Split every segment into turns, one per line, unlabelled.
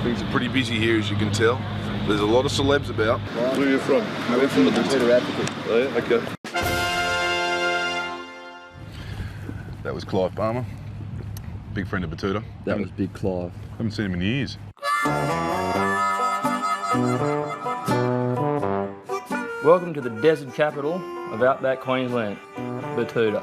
Things are pretty busy here, as you can tell. There's a lot of celebs about.
Where are you from?
We're from the Betoota Advocate.
Oh, yeah? Okay.
That was Clive Palmer, big friend of Betoota.
That was Big Clive.
Haven't seen him in years.
Welcome to the desert capital of outback Queensland, Betoota.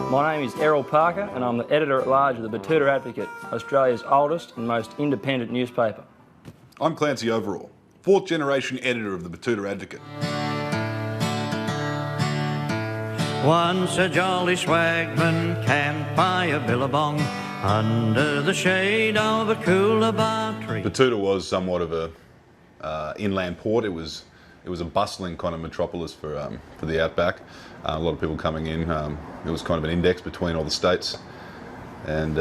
My name is Errol Parker and I'm the editor-at-large of the Betoota Advocate, Australia's oldest and most independent newspaper.
I'm Clancy Overall, fourth generation editor of the Betoota Advocate.
Once a jolly swagman camped by a billabong under the shade of a coolabah tree.
Betoota was somewhat of a inland port. It was a bustling kind of metropolis for the outback. A lot of people coming in. It was kind of an index between all the states, and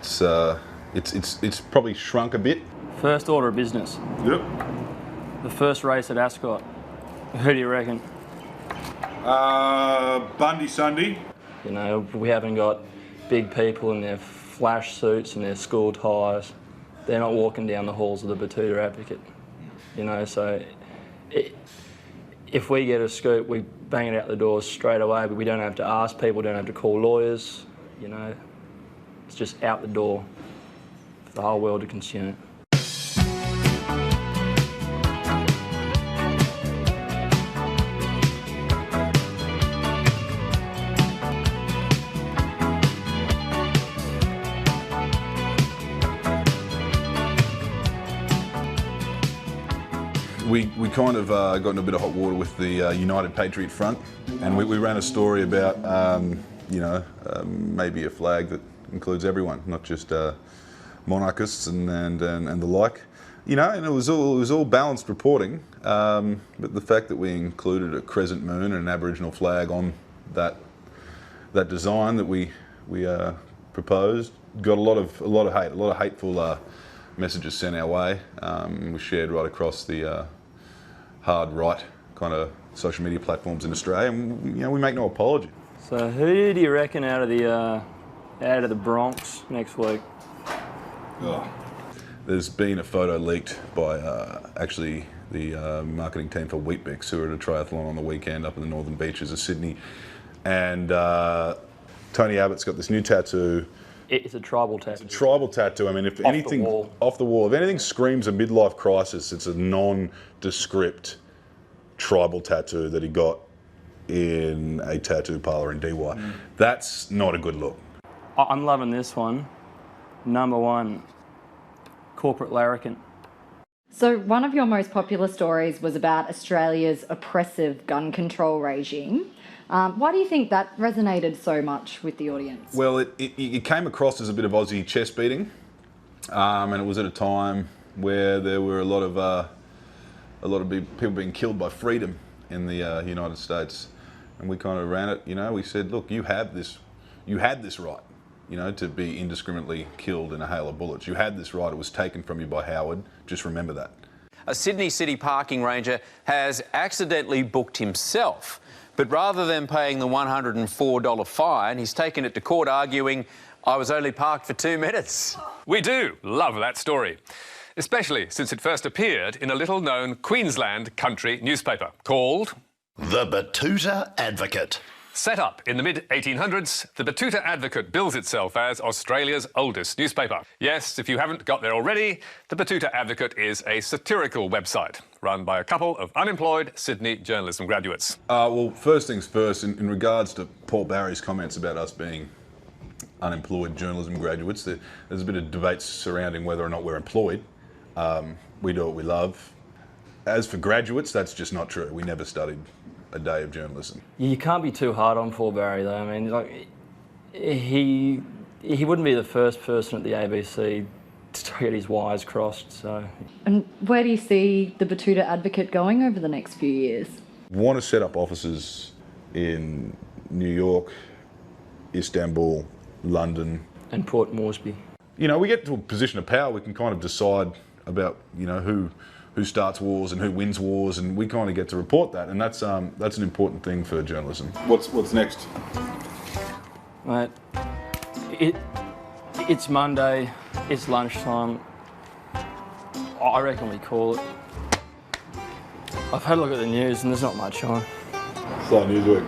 it's probably shrunk a bit.
First order of business.
Yep.
The first race at Ascot. Who do you reckon?
Bundy Sunday.
You know, we haven't got big people in their flash suits and their school ties. They're not walking down the halls of the Betoota Advocate. You know, so if we get a scoop, we bang it out the doors straight away, but we don't have to ask people, don't have to call lawyers, you know. It's just out the door for the whole world to consume.
We kind of got in a bit of hot water with the United Patriot Front, and we ran a story about, maybe a flag that includes everyone, not just monarchists and the like. You know, and it was all balanced reporting, but the fact that we included a crescent moon and an Aboriginal flag on that design that we proposed got a lot of hate, a lot of hateful messages sent our way. Was shared right across the hard right kind of social media platforms in Australia, and we make no apology.
So who do you reckon out of the Bronx next week?
Oh. There's been a photo leaked by actually the marketing team for Weet-Bix, who are at a triathlon on the weekend up in the northern beaches of Sydney, and Tony Abbott's got this new tattoo.
It's a tribal tattoo.
It's a tribal tattoo. I mean, if anything off the wall, if anything screams a midlife crisis, it's a nondescript tribal tattoo that he got in a tattoo parlour in DY. That's not a good look.
I'm loving this one. Number one, corporate larrikin.
So one of your most popular stories was about Australia's oppressive gun control regime. Why do you think that resonated so much with the audience?
Well, it came across as a bit of Aussie chest beating, and it was at a time where there were a lot of people being killed by freedom in the United States, and we kind of ran it. You know, we said, look, you had this right, you know, to be indiscriminately killed in a hail of bullets. You had this right. It was taken from you by Howard. Just remember that.
A Sydney City parking ranger has accidentally booked himself. But rather than paying the $104 fine, he's taken it to court arguing, I was only parked for 2 minutes.
We do love that story, especially since it first appeared in a little-known Queensland country newspaper called
The Betoota Advocate.
Set up in the mid-1800s, the Betoota Advocate bills itself as Australia's oldest newspaper. Yes, if you haven't got there already, the Betoota Advocate is a satirical website run by a couple of unemployed Sydney journalism graduates.
Well, first things first, in regards to Paul Barry's comments about us being unemployed journalism graduates, there's a bit of debate surrounding whether or not we're employed. We do what we love. As for graduates, that's just not true. We never studied a day of journalism.
You can't be too hard on Paul Barry though. I mean, like, he wouldn't be the first person at the ABC to get his wires crossed, so.
And where do you see the Betoota Advocate going over the next few years?
We want to set up offices in New York, Istanbul, London.
And Port Moresby.
You know, we get to a position of power, we can kind of decide about, you know, who starts wars and who wins wars, and we kind of get to report that, and that's an important thing for journalism. What's next?
Right. It's Monday, it's lunchtime. I reckon we call it. I've had a look at the news and there's not much on.
Slow news week.